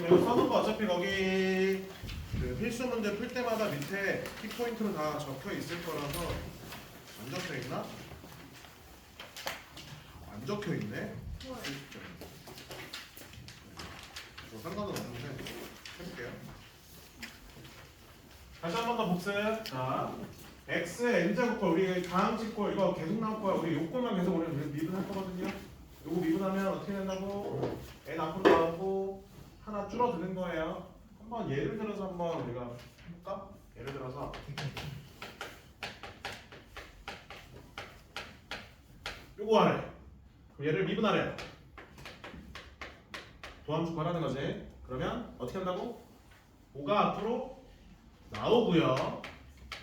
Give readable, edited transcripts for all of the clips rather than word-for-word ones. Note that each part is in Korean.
이거 써놓은 거 어차피 거기 그 필수 문제 풀 때마다 밑에 키포인트로 다 적혀 있을 거라서 안 적혀 있나? 안 적혀 있네. 뭐 상관은 없는데 해볼게요. 다시 한 번 더 복습. 자, x의 n제곱과 우리 다음 찍고 이거 계속 나올 거야. 우리 요거만 계속 오늘 미분할 거거든요. 요거 미분하면 어떻게 된다고? n 앞으로 나오고 하나 줄어드는 거예요. 한번 예를 들어서 한번 우리가 해볼까? 예를 들어서 요거 하래. 그럼 얘를 미분하래. 도함수 구하라는 거지. 그러면 어떻게 한다고? 5가 앞으로 나오고요.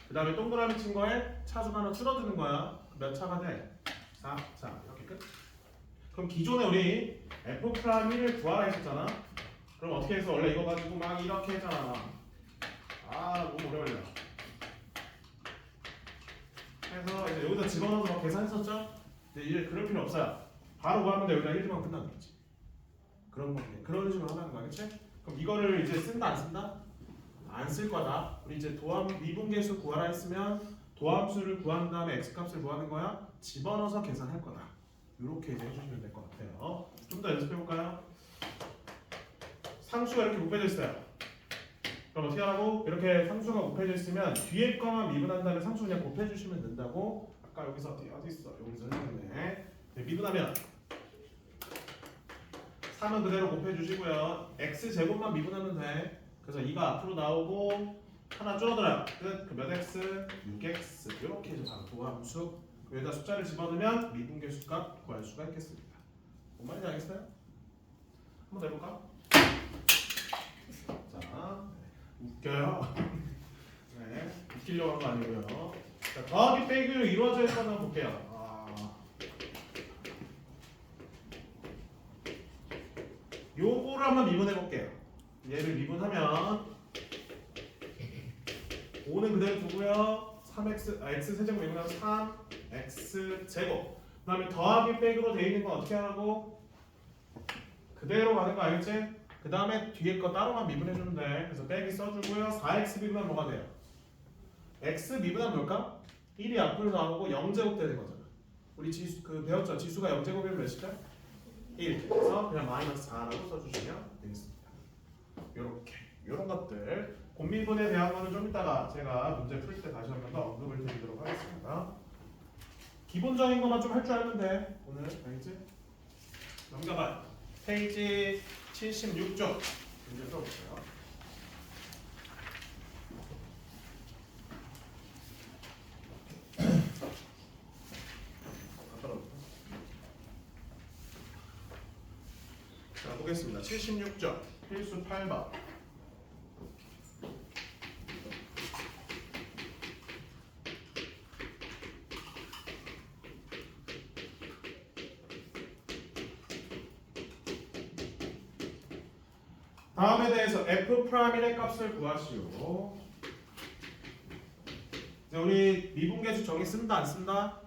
그 다음에 동그라미 친 거에 차수가 하나 줄어드는 거야. 몇 차가 돼? 4. 자, 이렇게 끝. 그럼 기존에 우리 f'1을 구하라 했었잖아. 그럼 어떻게 해서 원래 이거 가지고 막 이렇게 했잖아. 아, 너무 오래 걸려. 그래서 이제 여기다 집어넣어서 막 계산했었죠? 근데 이제 그럴 필요 없어요. 바로 구하면 돼. 여기다 1주만 끝나는 거지. 그런 건데. 그런 식으로 하는 거야. 그치? 그럼 이거를 이제 쓴다 안 쓴다? 안 쓸 거다. 우리 이제 도함 미분계수 구하라 했으면 도함수를 구한 다음에 x값을 구하는 거야. 집어넣어서 계산할 거다. 이렇게 이제 해주시면 될 것 같아요. 좀 더 연습해 볼까요? 상수가 이렇게 곱해져 있어요. 그럼 어떻게 하라고? 이렇게 상수가 곱해져 있으면 뒤에 거만 미분한 다음에 상수 그냥 곱해주시면 된다고. 아까 여기서 어디 있어? 여기서 했네. 네, 미분하면 3은 그대로 곱해주시고요. x 제곱만 미분하면 돼. 그래서 2가 앞으로 나오고 하나 줄어들어요. 끝. 그 몇 x? 6x. 이렇게 해서 바로 도함수. 여기다 숫자를 집어넣으면 미분계수값 구할 수가 있겠습니다. 뭔 말인지 알겠어요? 한번 더 해볼까? 자, 웃겨요. 네, 웃기려고 하는 거 아니고요. 자, 더하기 빼기로 이루어져 있는 거 한번 볼게요. 요거를 한번 미분해 볼게요. 얘를 미분하면 5는 그대로 두고요. 3x, x 세제곱 미분하면 3x 제곱. 그 다음에 더하기 빼기로 돼 있는 건 어떻게 하라고? 그대로 가는 거 알겠지? 그 다음에 뒤에 거 따로만 미분해 주면 돼. 그래서 빼기 써주고요. 4x 미분하면 뭐가 돼요? x 미분하면 뭘까? 1이 앞으로 나오고 0제곱 되는 거잖아. 우리 지수 그 배웠죠? 지수가 0제곱이면 몇이죠? 1. 그래서 그냥 마이너스 4라고 써주시면 되겠습니다. 요렇게 요런 것들 곱미분에 대한 거는 좀 이따가 제가 문제 풀 때 다시 한 번 더 언급을 드리도록 하겠습니다. 기본적인 것만 좀 할 줄 알면 돼. 오늘 알겠지? 넘겨봐요. 페이지 76쪽 문제 풀어볼게요. 자, 보겠습니다. 76쪽 필수 8번. 다음에 대해서 f'1의 값을 구하시오. 이제 우리 미분계수 정의 쓴다 안 쓴다?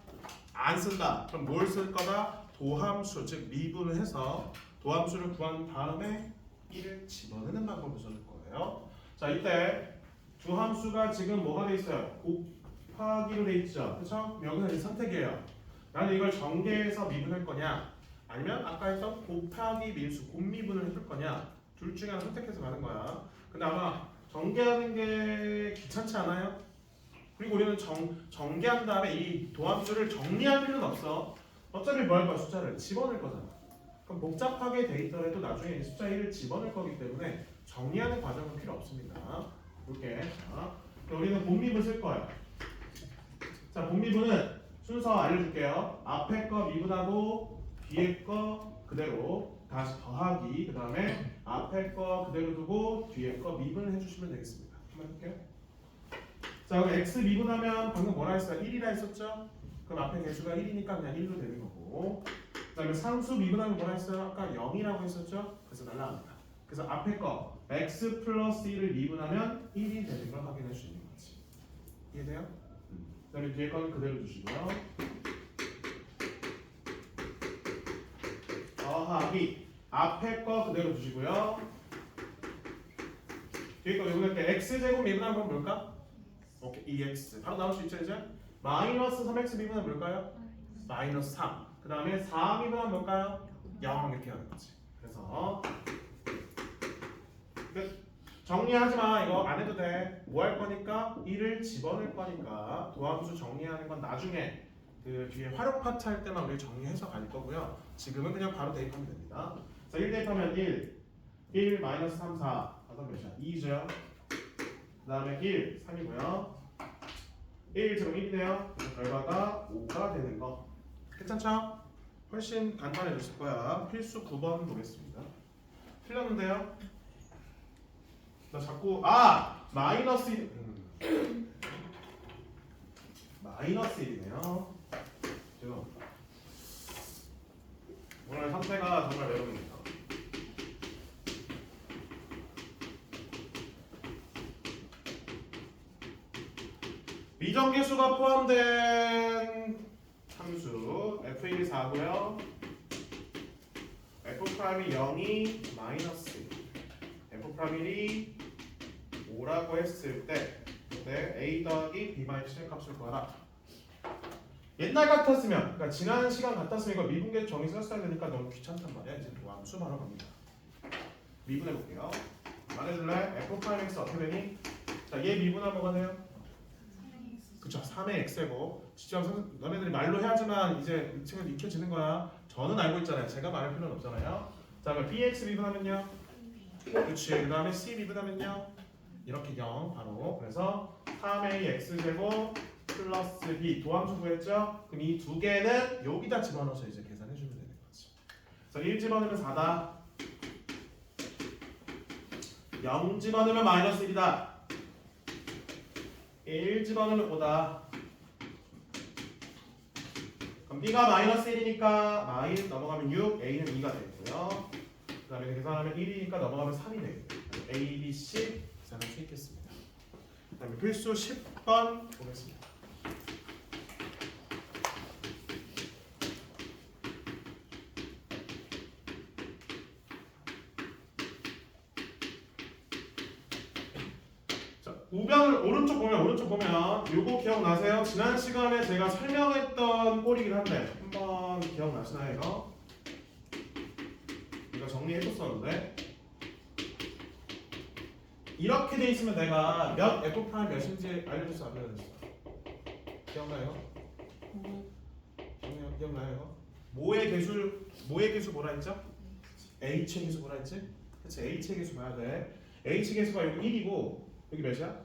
안 쓴다. 그럼 뭘 쓸 거다? 도함수, 즉 미분을 해서 도함수를 구한 다음에 1을 집어넣는 방법을 쓸 거예요. 자, 이때 두 함수가 지금 뭐가 돼 있어요? 곱하기로 돼 있죠. 그렇죠? 여기서 이제 선택이에요. 나는 이걸 전개해서 미분할 거냐? 아니면 아까 했던 곱하기 민수, 곱미분을 해줄 거냐? 둘 중에 하나 선택해서 가는 거야. 근데 아마 전개하는 게 귀찮지 않아요? 그리고 우리는 전개한 다음에 이 도함수를 정리할 필요는 없어. 어차피 뭐 할 거야? 숫자를 집어넣을 거잖아. 그럼 복잡하게 돼 있더라도 나중에 이 숫자 1을 집어넣을 거기 때문에 정리하는 과정은 필요 없습니다. 이렇게. 자, 우리는 곱미분 쓸 거예요. 자, 곱미분은 순서 알려줄게요. 앞에 거 미분하고 뒤에 거 그대로 다시 더하기, 그 다음에 앞에 거 그대로 두고 뒤에 거 미분을 해주시면 되겠습니다. 한번 해볼게요. 자, 그럼 x 미분하면 방금 뭐라 했어요? 1이라 했었죠? 그럼 앞에 개수가 1이니까 그냥 1로 되는 거고, 그 다음에 상수 미분하면 뭐라 했어요? 아까 0이라고 했었죠? 그래서 날라갑니다. 그래서 앞에 거 x 플러스 1을 미분하면 1이 되는 걸 확인할 수 있는 거지. 이해돼요? 그 다음에 뒤에 거는 그대로 두시고요. 더하기 앞에 거 그대로 두시고요. 그러니까 이번에 x제곱 미분하는 건 뭘까? 오케이 2x 바로 나올 수 있죠 이제? 마이너스 3x 미분은 뭘까요? 마이너스 3. 그 다음에 4 미분은 뭘까요? 0 이렇게 하는 거지. 그래서 끝. 정리하지 마. 이거 안 해도 돼. 뭐 할 거니까 1을 집어넣을 거니까 도함수 정리하는 건 나중에 그 뒤에 활용 파트 할 때만 우리 정리해서 갈 거고요. 지금은 그냥 바로 대입하면 됩니다. 자, 1 대입하면 1 마이너스 3, 4 하던 몇이야? 2죠. 그 다음에 1, 3이고요. 1 제곱 1이네요. 결과가 5가 되는 거. 괜찮죠? 훨씬 간단해졌을 거야. 필수 9번 보겠습니다. 틀렸는데요? 나 자꾸 마이너스 1 마이너스 1이네요. 죄송합니다. 오늘 상태가 정말 외롭습니다. 미정계수가 포함된 함수 f1이 4고요. f'이 0이 마이너스 1 f'이 5라고 했을 때 a 더하기 b마이너스 7의 값을 구하라. 옛날 같았으면, 그러니까 지난 시간 같았으면 이거 미분계 정의 썼어야 되니까 너무 귀찮단 말이야. 이제 함수 바로 갑니다. 미분해 볼게요. 말해줄래? f'x 어떻게 되니? 자, 얘 미분하면 뭐가 돼요? 그쵸, 3의 x고 직접 너네들이 말로 해야지만 이제 이 책은 익혀지는 거야. 저는 알고 있잖아요. 제가 말할 필요는 없잖아요. 자, 그럼 bx 미분하면요? 그치. 그 다음에 c 미분하면요? 이렇게 0 바로. 그래서 3a x제곱 플러스 b 도함수 구했죠? 그럼 이 두 개는 여기다 집어넣어서 이제 계산해 주면 되는 거지. 그래서 1 집어넣으면 4다. 0 집어넣으면 마이너스 1이다. 1 집어넣으면 5다. 그럼 b가 마이너스 1이니까 마이너스 넘어가면 6, a는 2가 되고요. 그 다음에 계산하면 1이니까 넘어가면 3이 되고요. a, b, c 계산할 수 있겠습니다. 그 다음에 필수 10번 보겠습니다. 우변을 오른쪽 보면 요거 기억나세요? 지난 시간에 제가 설명했던 꼴이긴 한데 한번 기억나시나요 이거? 이거 정리해줬었는데 이렇게 돼 있으면 내가 몇 f' 몇인지 알려줬어 안 알려줬어? 기억나요? 기억나요 이거? 모의 개수 뭐라 했죠? h의 개수 뭐라 했지? 그치 h의 개수 봐야 돼. h의 개수가 여기 1이고 여기 몇이야?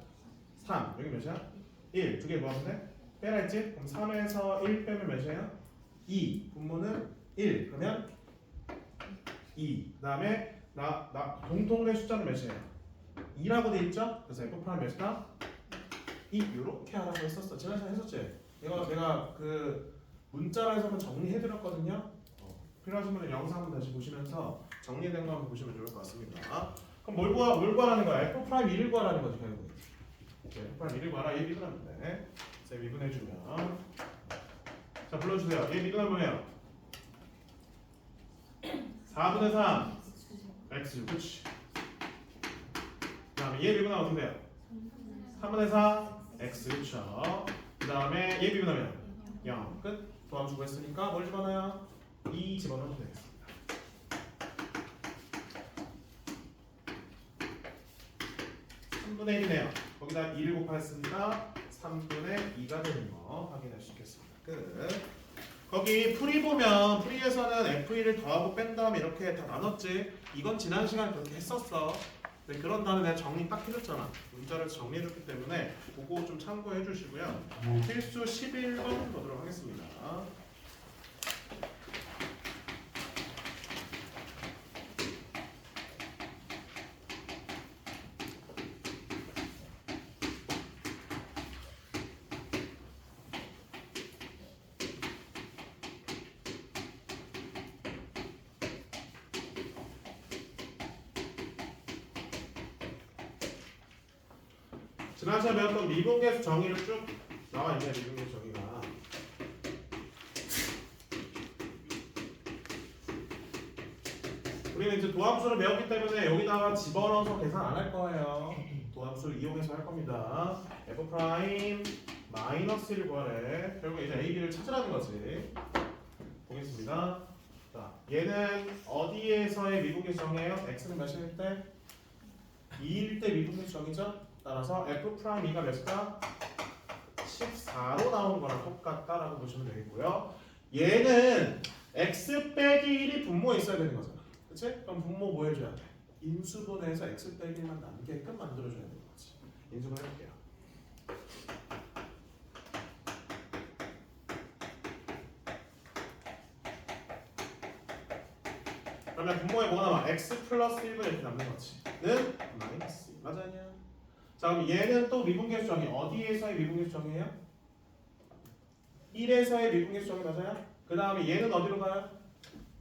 3 여기 몇이야? 1 두 개 뭐 하면 돼? 빼라 했지? 그럼 3에서 1 빼면 몇이에요? 2 분모는 1 그러면 2 그 다음에 나 공통된 숫자는 몇이에요? 2라고 돼 있죠? 그래서 f' 몇이다? 2 요렇게 하라고 했었어. 지난 시간에 했었지? 내가 그 문자로 해서 한번 정리해드렸거든요. 필요하신 분은 영상 한번 다시 보시면서 정리된 거 한번 보시면 좋을 것 같습니다. 그럼 뭘 구하라는 거야? f'1을 구하라는 거지 결국. f'1을 구하라. 얘 미분하면 돼. 자, 미분해주면 자 불러주세요. 얘 미분하면 뭐예요? 4분의 3 x 그렇지. 그 다음에 얘 미분하면 어떻게 돼요? 3분의 4 x 그렇죠. 그 다음에 얘 미분하면 0 끝. 도함수 구했으니까 뭘 집어넣어요? 2 집어넣으면 되겠습니다. 3분의 1이네요. 거기다 2를 곱했으니까 3분의 2가 되는 거 확인할 수 있겠습니다. 끝. 거기 풀이 보면 풀이에서는 F1을 더하고 뺀 다음에 이렇게 다 나눴지. 이건 지난 시간에 그렇게 했었어. 근데 그런 다음에 내가 정리 딱 해줬잖아. 문자를 정리해줬기 때문에 그거 좀 참고해 주시고요. 필수 11번 보도록 하겠습니다. 지난 시간에 배웠던 미분계수 정의를 쭉 나와 있네. 미분계수 정의가 우리는 이제 도함수를 배웠기 때문에 여기다가 집어넣어서 계산 안 할 거예요. 도함수를 이용해서 할 겁니다. f 프라임 마이너스 1을 구하래. 결국 이제 a, b를 찾으라는 거지. 보겠습니다. 자, 얘는 어디에서의 미분계수 정해요? x는 몇일 때? 2일 때 미분계수 정이죠? 따라서 f 프라임 2가 몇일까? 14로 나오는 거랑 똑같다라고 보시면 되겠고요. 얘는 x 빼기 1이 분모에 있어야 되는 거잖아. 그치? 그럼 분모 뭐 해줘야 돼? 인수분해해서 x 빼기 1만 남게끔 만들어줘야 되는 거지. 인수분 해볼게요. 그러면 분모에 뭐가 남아? x 플러스 1분 이렇게 남는 거지. 는 마이너스 2. 맞아요? 자, 그럼 얘는 또 미분계수 정의. 어디에서의 미분계수 정의예요? 1에서의 미분계수 정의 맞아요? 그 다음에 얘는 어디로 가요?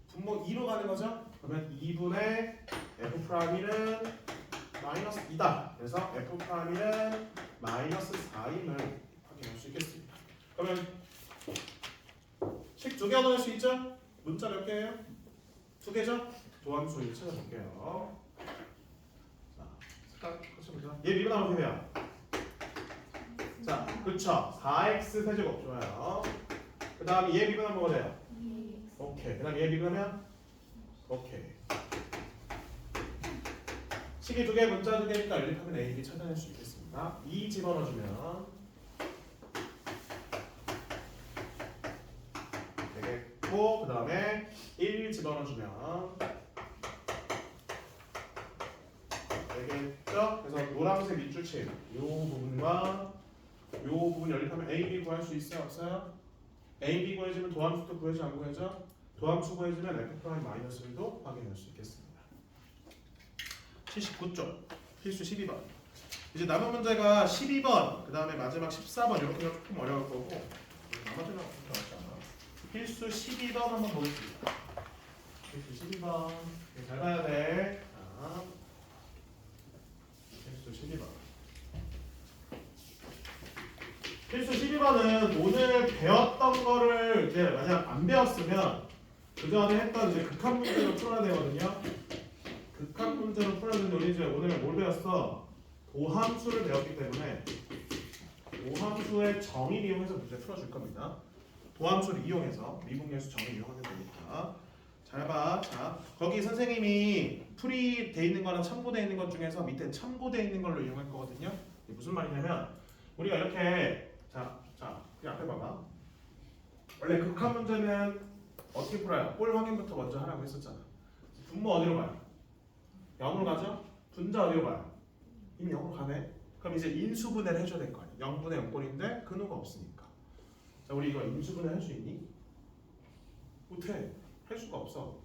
분모 2로 가는 거죠? 그러면 2분의 f 프라임 1은 마이너스 2다. 그래서 f 프라임 1은 마이너스 4임을 확인할 수 있겠습니다. 그러면 식 두 개 얻어낼 수 있죠? 문자 몇 개예요? 두 개죠? 도함수 찾아볼게요. 자, 색깔 컷해보자. 얘 미분 한번 해봐요. 자, 그쵸? 4x 세제곱 좋아요. 그 다음에 얘 미분 한번 해봐요. 오케이. 그 다음에 얘 미분하면 오케이. 식이 두 개, 문자 두 개니까 연립하면 A, B 찾아낼 수 있겠습니다. 2 집어넣어주면 되겠고, 그 다음에 1 집어넣어주면 되겠죠? 그래서 노란색 밑줄침 이 부분과 이 부분 연립하면 A, B 구할 수 있어요? 없어요? A, B 구해주면 도함수도 구해줘 안 구해줘? 도함수 구해주면 f 프라임 마이너스 1도 확인할 수 있겠습니다. 79쪽 필수 12번. 이제 남은 문제가 12번, 그 다음에 마지막 14번 이렇게가 조금 어려울 거고 나머지는 어렵잖아. 필수 12번 한번 보겠습니다. 필수 12번 잘 봐야 돼. 자, 필수 12번. 필수 12번은 오늘 배웠던 거를 이제 만약 안 배웠으면 그 전에 했던 이제 극한 문제로 풀어야 되거든요. 극한 문제로 풀어야 되는데 우리 이제 오늘 뭘 배웠어? 도함수를 배웠기 때문에 도함수의 정의를 이용해서 문제 풀어줄 겁니다. 도함수를 이용해서 미분계수 정의 이용하면 되니까 잘 봐. 자, 거기 선생님이 풀이 돼 있는 거랑 참고돼 있는 것 중에서 밑에 참고돼 있는 걸로 이용할 거거든요. 이게 무슨 말이냐면 우리가 이렇게 자, 그 앞에 봐봐. 원래 극한 문제는 어떻게 풀어요? 꼴 확인부터 먼저 하라고 했었잖아. 분모 어디로 가요? 0으로 가죠? 분자 어디로 가요? 이미 0으로 가네. 그럼 이제 인수분해를 해줘야 될 거 아니야. 0분의 0꼴인데 근호가 없으니까. 자, 우리 이거 인수분해 할 수 있니? 못해. 할 수가 없어.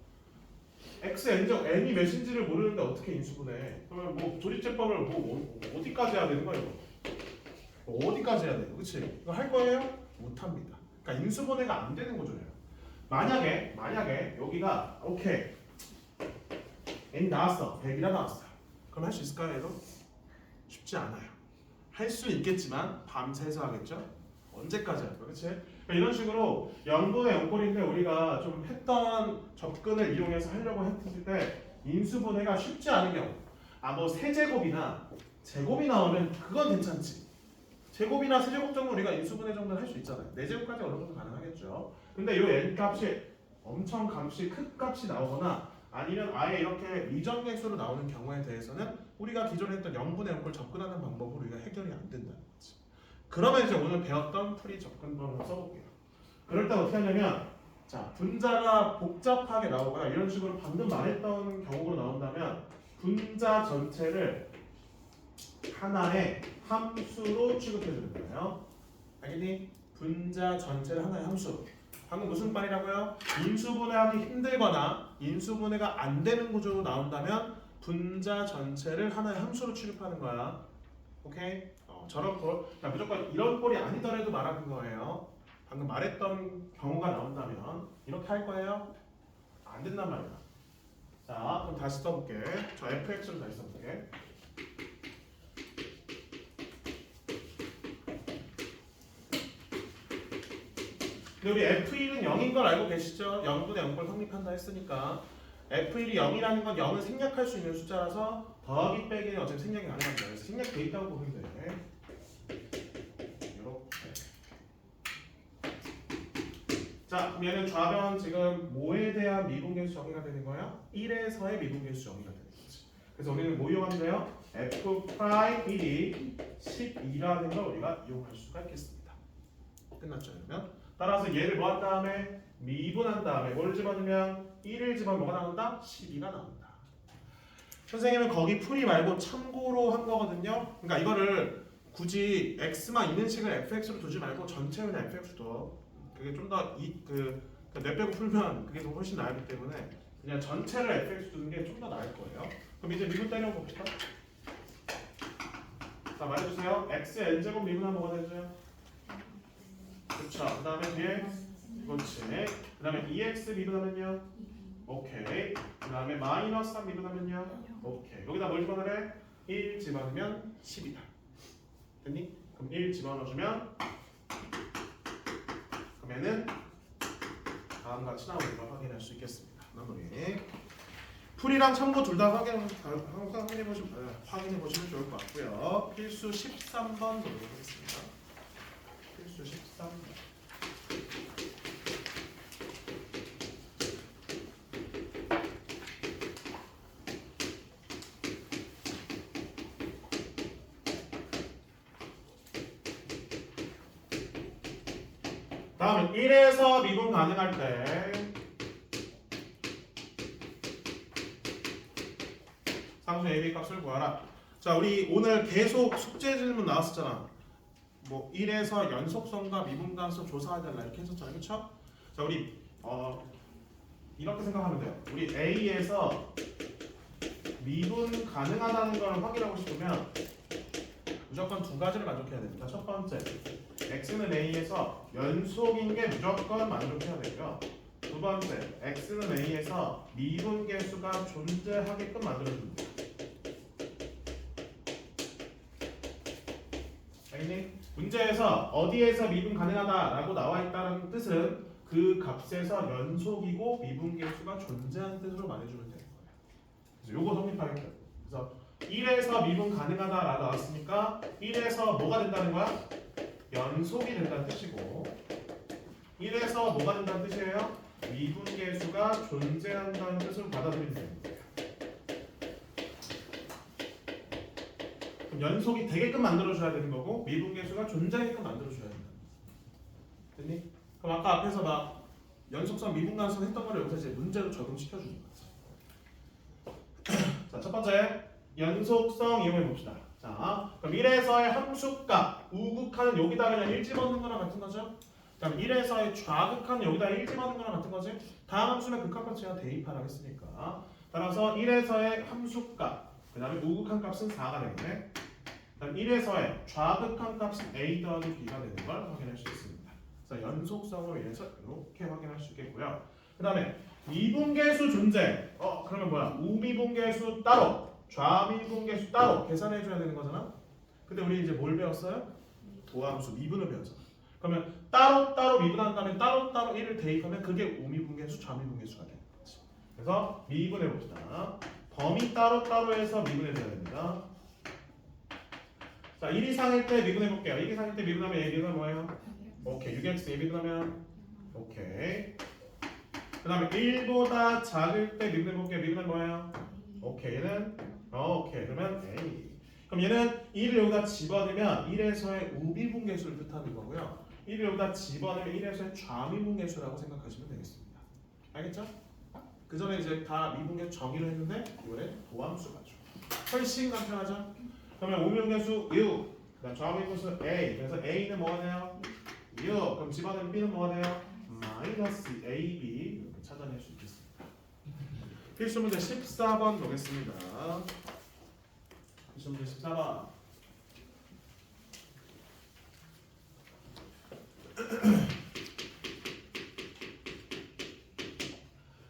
x n적 n이 몇인지를 모르는데 어떻게 인수분해? 그러면 뭐 조립제법을 뭐 어디까지 해야 되는 거야 이거? 어디까지 해야 돼요? 그치? 이거 할 거예요? 못합니다. 그러니까 인수분해가 안 되는 거죠. 만약에 여기가 오케이 n 나왔어. 100이라 나왔어요. 그럼 할 수 있을까요? 얘도? 쉽지 않아요. 할 수 있겠지만 밤새서 하겠죠? 언제까지 할까? 그치? 그러니까 이런 식으로 0분의 0꼴인데 우리가 좀 했던 접근을 이용해서 하려고 했을 때 인수분해가 쉽지 않은 경우 뭐 세제곱이나 제곱이 나오면 그건 괜찮지. 제곱이나 세제곱 정도 우리가 인수분해 정도는 할 수 있잖아요. 4제곱까지 어느 정도 가능하겠죠. 근데 이 n 값이 엄청 값이 큰 값이 나오거나 아니면 아예 이렇게 미정계수로 나오는 경우에 대해서는 우리가 기존에 했던 0분의 0꼴 접근하는 방법으로 우리가 해결이 안 된다는 거지. 그러면 이제 오늘 배웠던 풀이 접근법을 써볼게요. 그럴 때 어떻게 하냐면 자, 분자가 복잡하게 나오거나 이런 식으로 방금 말했던 경우로 나온다면 분자 전체를 하나의 함수로 취급해주는 거예요. 알겠니? 분자 전체를 하나의 함수. 방금 무슨 말이라고요? 인수분해하기 힘들거나 인수분해가 안 되는 구조로 나온다면 분자 전체를 하나의 함수로 취급하는 거야. 오케이? 저런 꼴, 무조건 이런 꼴이 아니더라도 말하는 거예요. 방금 말했던 경우가 나온다면 이렇게 할 거예요? 안 된단 말이야. 자, 그럼 다시 써볼게. 저 fx를 다시 써볼게. 근데 우리 f1은 0인 걸 알고 계시죠? 0분의 0꼴 성립한다 했으니까 F1이 0이라는 건 0은 생략할 수 있는 숫자라서 더하기 빼기는 어차피 생략이 가능합니다. 그래서 생략돼 있다고 보면 돼. 이렇게. 자, 그럼 얘는 좌변 지금 뭐에 대한 미분계수 정의가 되는 거야? 1에서의 미분계수 정의가 되는 거지. 그래서 우리는 뭐 이용하면 돼요? F'1이 12라는 걸 우리가 이용할 수가 있겠습니다. 끝났죠, 그러면? 따라서 얘를 뭐 한 다음에 미분한 다음에 뭘 집어넣으면 1을 집어넣으면 뭐가 나온다? 12가 나온다. 선생님은 거기 풀이 말고 참고로 한 거거든요. 그러니까 이거를 굳이 x만 있는 식을 fx로 두지 말고 전체를 fx로 둬. 그게 좀 더 내 빼고 풀면 그게 더 훨씬 나기 때문에 그냥 전체를 fx로 두는 게 좀 더 나을 거예요. 그럼 이제 미분 때려봅시다. 자, 말해주세요. x n제곱 미분하면 뭐가 되죠? 그렇죠. 그 다음에 뒤에 그렇지. 그 다음에 2x 미분하면요? 오케이. 그 다음에 마이너스 3 미분하면요? 오케이. 여기다 뭘 집어넣으래? 1 집어넣으면 10이다. 됐니? 그럼 1 집어넣어주면 그러면은 다음 같이 나오는 걸 확인할 수 있겠습니다. 마무리. 풀이랑 참고 둘 다 확인해 보시면 좋을 것 같고요. 필수 13번 보도록 하겠습니다. 필수 13번. 다음은 1에서 미분 가능할 때 상수 AB 값을 구하라. 자, 우리 오늘 계속 숙제 질문 나왔었잖아. 뭐 1에서 연속성과 미분 가능성 조사해달라 이렇게 했었잖아요. 그렇죠? 자, 우리 이렇게 생각하면 돼요. 우리 A에서 미분 가능하다는 걸 확인하고 싶으면 무조건 두 가지를 만족해야 됩니다. 첫 번째, x는 a에서 연속인 게 무조건 만족해야 되고요. 두 번째, x는 a에서 미분계수가 존재하게끔 만들어줍니다. 알겠니? 문제에서 어디에서 미분 가능하다라고 나와 있다는 뜻은 그 값에서 연속이고 미분계수가 존재하는 뜻으로 말해주면 되는 거예요. 그래서 요거 성립하겠다. 그래서 1에서 미분 가능하다라고 나왔으니까 1에서 뭐가 된다는 거야? 연속이 된다는 뜻이고 1에서 뭐가 된다는 뜻이에요? 미분계수가 존재한다는 뜻으로 받아들이면 되는 거예요. 그럼 연속이 되게끔 만들어줘야 되는 거고 미분계수가 존재하게끔 만들어줘야 된다. 됐니? 그럼 아까 앞에서 막 연속성, 미분가능성 했던 거를 여기서 이제 문제로 적용시켜주는 거죠. 자, 첫 번째 연속성 이용해 봅시다. 자, 그럼 1에서의 함수값 우극하는 여기다 그냥 1 집어넣는 거랑 같은 거죠? 그럼 1에서의 좌극하는 여기다 1 집어넣는 거랑 같은 거지? 다음 함수는 극한값 제가 대입하라고 했으니까 따라서 1에서의 함수값 그 다음에 우극한 값은 4가 되겠네. 그럼 1에서의 좌극한 값은 a 더하기 b가 되는 걸 확인할 수 있습니다. 그래서 연속성으로 인해서 이렇게 확인할 수 있겠고요. 그 다음에 미분계수 존재. 그러면 뭐야? 우미분계수 따로 좌미분계수 따로 계산해줘야 되는 거잖아. 근데 우리 이제 뭘 배웠어요? 도함수 미분을 배웠잖아. 그러면 따로따로 미분한 다음에 따로따로 1을 대입하면 그게 우미분계수 좌미분계수가 되는 거지. 그래서 미분해 봅시다. 범위 따로따로 해서 미분해줘야 됩니다. 자, 1 이상일 때 미분해 볼게요. 1 이상일 때 미분하면 a 미분하면 뭐예요? 오케이. 6x a 미분하면 오케이. 그 다음에 1보다 작을 때 미분해 볼게요. 미분하면 뭐예요? 오케이. 얘는 오케이. 그러면 a. 그럼 얘는 1을 여기다 집어넣으면 1에서의 우미분계수를 뜻하는 거고요. 1을 여기다 집어넣으면 1에서의 좌미분계수라고 생각하시면 되겠습니다. 알겠죠? 그 전에 이제 다 미분계수 정의를 했는데 이번에 도함수 가죠. 훨씬 간편하죠? 그러면 우미분계수 6, 그다음 좌미분계수 a. 그래서 a는 뭐가 돼요? 6. 그럼 집어넣으면 b는 뭐가 돼요? 마이너스 ab. 이렇게 찾아낼 수 있겠습니다. 필수 문제 14번 보겠습니다. 필수 문제 14번.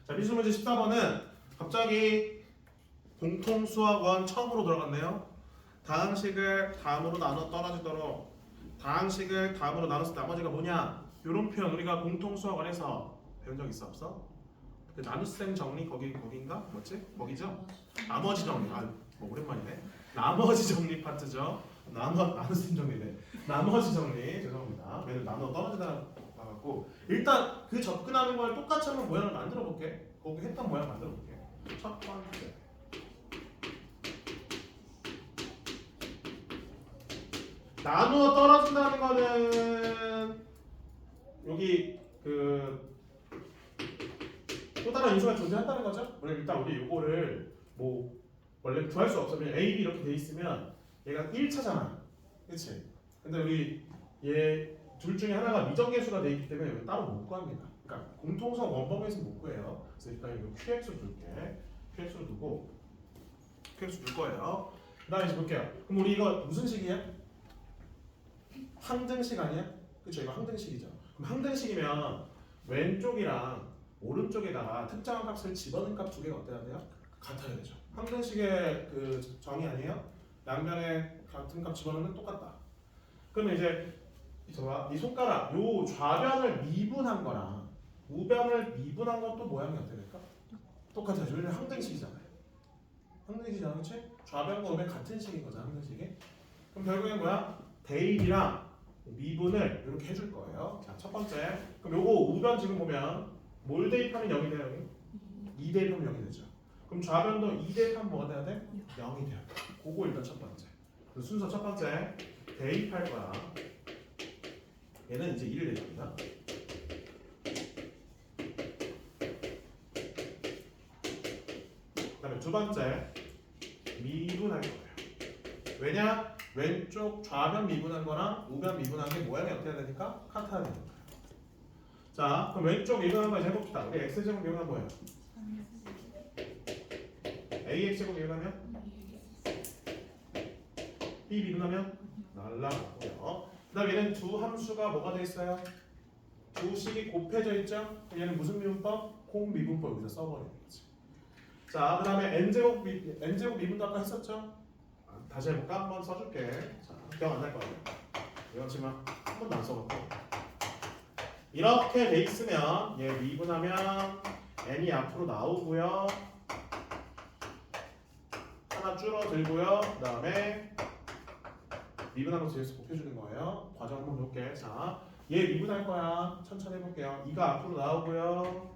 자, 필수 문제 14번은 갑자기 공통 수학원 처음으로 들어갔네요. 다항식을 다음으로 나눠 떨어지도록 다항식을 다음으로 나눴을 때 나머지가 뭐냐? 이런 표현 우리가 공통 수학원에서 배운 적 있어 없어? 그 나눗셈 정리 거긴가? 뭐지? 거기죠? 나머지 정리. 뭐 오랜만이네. 나머지 정리 파트죠. 나눗셈 정리네. 나머지 정리. 죄송합니다. 얘는 나눠 떨어지다 나갔고 일단 그 접근하는 걸 똑같이 한번 모양을 만들어 볼게. 거기 했던 모양 만들어 볼게. 첫 번째. 나누어 떨어진다는 거는 여기 그 또 다른 인수가 존재한다는 거죠? 일단 우리 이거를 뭐 원래 구할 수 없으면 A, B 이렇게 돼 있으면 얘가 1차잖아. 그치? 근데 우리 얘 둘 중에 하나가 미정계수가 돼 있기 때문에 이거 따로 못 구합니다. 그러니까 공통성 원범에서 못 구해요. 그래서 일단 이거 QX로 둘게. QX로 두고 QX 둘 거예요. 그 다음에 이제 볼게요. 그럼 우리 이거 무슨 식이야? 항등식 아니야? 그쵸? 이거 항등식이죠. 그럼 항등식이면 왼쪽이랑 오른쪽에다가 특정한 값을 집어넣은 값 두 개가 어때야 돼요? 같아야 되죠. 항등식의 그 정의 아니에요? 양변에 같은 값 집어넣으면 똑같다. 그러면 이제 이 손가락 요 좌변을 미분한 거랑 우변을 미분한 건 또 모양이 어떻게 될까? 똑같아요. 왜냐면 항등식이잖아요. 항등식이잖아, 그렇지? 좌변과 우변 같은 식인 거죠, 항등식이. 그럼 결국엔 뭐야? 대입이랑 미분을 이렇게 해줄 거예요. 자, 첫 번째. 그럼 요거 우변 지금 보면 뭘 대입하면 0이 돼요, 여기? 2 대입하면 0이 되죠. 그럼 좌변도 2 대입하면 뭐가 돼야 돼? 0이 돼요. 그거 일단 첫 번째. 그래서 순서 첫 번째 대입할 거야. 얘는 이제 1을 대입합니다. 그 다음에 두 번째 미분할 거예요. 왜냐? 왼쪽 좌변 미분한 거랑 우변 미분한 게 모양이 어떻게 해야 되니까? 같아야 되는 거예요. 자, 그럼 왼쪽 미분한 거 이제 해봅시다. 우리 x제곱 미분한 뭐예요? ax제곱 미분하면? b 미분하면? 날라가고요. 그 다음 얘는 두 함수가 뭐가 돼 있어요? 두 식이 곱해져 있죠? 그럼 얘는 무슨 미분법? 콩미분법 여기서 써버리는 거지. 자, 그 다음에 n제곱 미분도 아까 했었죠? 다시 해볼까? 한번 써줄게. 자, 기억 안 날 거야. 이거 지금 한 번도 안 써봤고. 이렇게 돼 있으면 얘 미분하면 n이 앞으로 나오고요. 하나 줄어들고요. 그 다음에 미분한 거 뒤에서 곱해주는 거예요. 과정 한번 볼게. 자, 얘 미분할 거야. 천천히 해볼게요. 2가 앞으로 나오고요.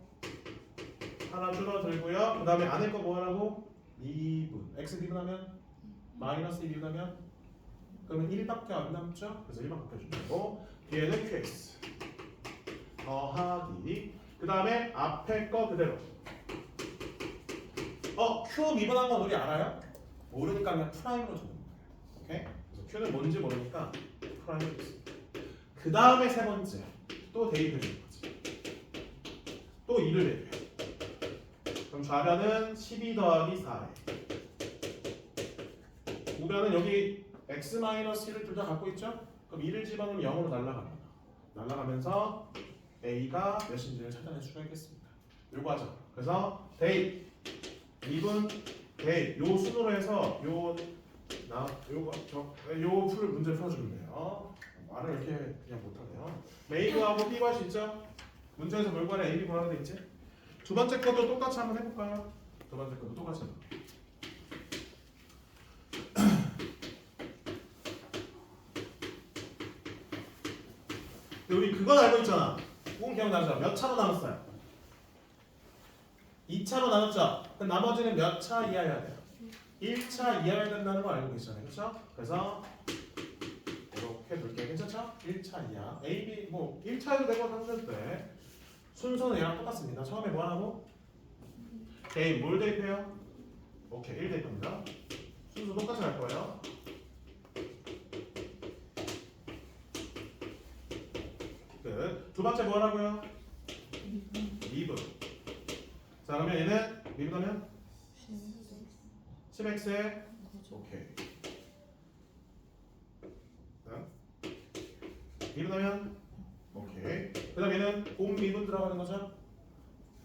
하나 줄어들고요. 그 다음에 안에 거 뭐 하라고? 2분. x 미분하면? 마이너스 2 미분하면? 그러면 1밖에 안 남죠? 그래서 1만 곱해주는 거고 뒤에는 qx 더하기 그 다음에 앞에 거 그대로 q 미분한 건 우리 알아요? 모르니까 그냥 프라임으로 적는 거예요. 오케이? 그래서 q는 뭔지 모르니까 프라임으로 있습니다. 그 다음에 세 번째 또 대입해 주는 거지. 또 2를 대입해. 그럼 좌변은 12 더하기 4에 우변은 여기 x-1을 둘 다 갖고 있죠? 그럼 2를 집어넣으면 0으로 날아갑니다. 날아가면서 a가 몇인지를 찾아낼 수가 있겠습니다. 요거 하죠. 그래서 대입, 미분, 대입 요 순으로 해서 요 풀 문제를 풀어주면 돼요. 말을 이렇게 그냥 못하네요. A구하고 B 구할 수 있죠? 문제에서 뭘 구하래? A, B 구하라 돼 있지? 두 번째 것도 똑같이 한번 해볼까요? 두 번째 것도 똑같이 해볼까요? 우리 그건 알고 있잖아. 그건 기억나죠? 몇 차로 나눴어요? 2차로 나눴죠? 그럼 나머지는 몇 차 이하여야 돼요? 1차 이하여야 된다는 거 알고 계시잖아요. 그렇죠? 그래서 이렇게 둘게. 괜찮죠? 1차 이하. A, B 뭐 1차에도 되고 3차에도 돼. 순서는 얘랑 똑같습니다. 처음에 뭐 하라고? A 뭘 대입해요? 오케이 1 대입합니다. 순서 똑같이 갈 거예요. 두 번째 뭐 하라고요? 미분. 자 그러면 얘는 미분하면 10x에 오케이. 미분하면 오케이. 그 다음 얘는 공미분 들어가는 거죠?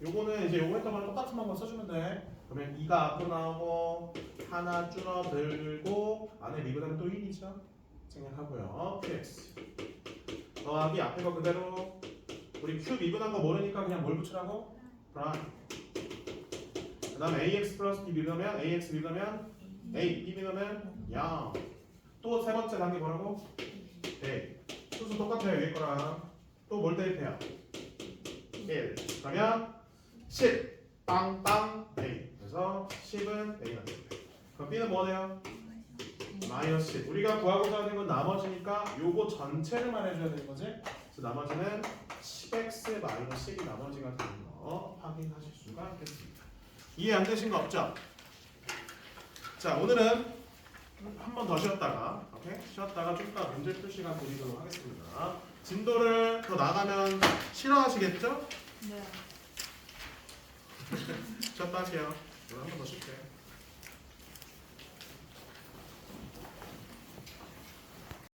요거는 이제 요거 했던 거랑 똑같은 방법 써주면 돼. 그러면 2가 앞으로 나오고 하나 줄어들고 안에 미분하면 또 1이죠? 생략하고요. px 더하기 앞에 거 그대로 우리 q 미분한 거 모르니까 그냥 뭘 붙이라고? 프라임 다음에 ax 플러스 b 비교하면 ax 비교하면 a, b 비교하면 0. 또 세 번째 단계 뭐라고? 네. 순서 똑같아요. 위에 거랑. 또 뭘 대입해요? 1. 그러면 10. 빵빵 a. 그래서 10은 a가 됩니다. 그럼 b는 뭐 돼요? 마이너스 10. 우리가 구하고자 하는 건 나머지니까 요거 전체를 말해줘야 되는 거지. 그래서 나머지는 10x 마이너스 10이 나머지가 되는 거 확인하실 수가 있겠습니다. 이해 안 되신 거 없죠? 자, 오늘은 한 번 더 쉬었다가, 오케이? 쉬었다가 좀 이따 문제 풀 시간 드리도록 하겠습니다. 진도를 더 나가면 싫어하시겠죠? 네. 쉬었다 하세요. 오늘 한 번 더 쉴게요.